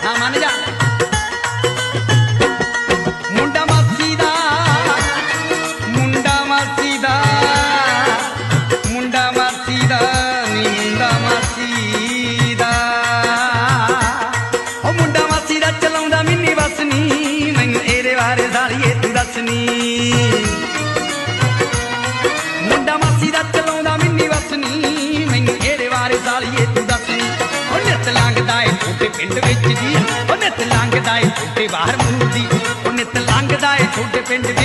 हाँ मान जा मुंडा मासी दा मुंडा मासी दा मुंडा मासी दा नी मुंडा मासी दा ओ मुंडा मासी दा चलाउंदा मिन्नी बस नी मैनू एरे बारे सालिए तू दसनी मुंडा मासी दा चलाउंदा मिन्नी बस नी मैनू एरे बारे सालिए तू दसनी ओ नित लंघदा ए छोटे पिंड विच जी ओ नित लंघदा ए छोटे बाहर मूर दी ओ नित लंघदा ए छोटे पिंड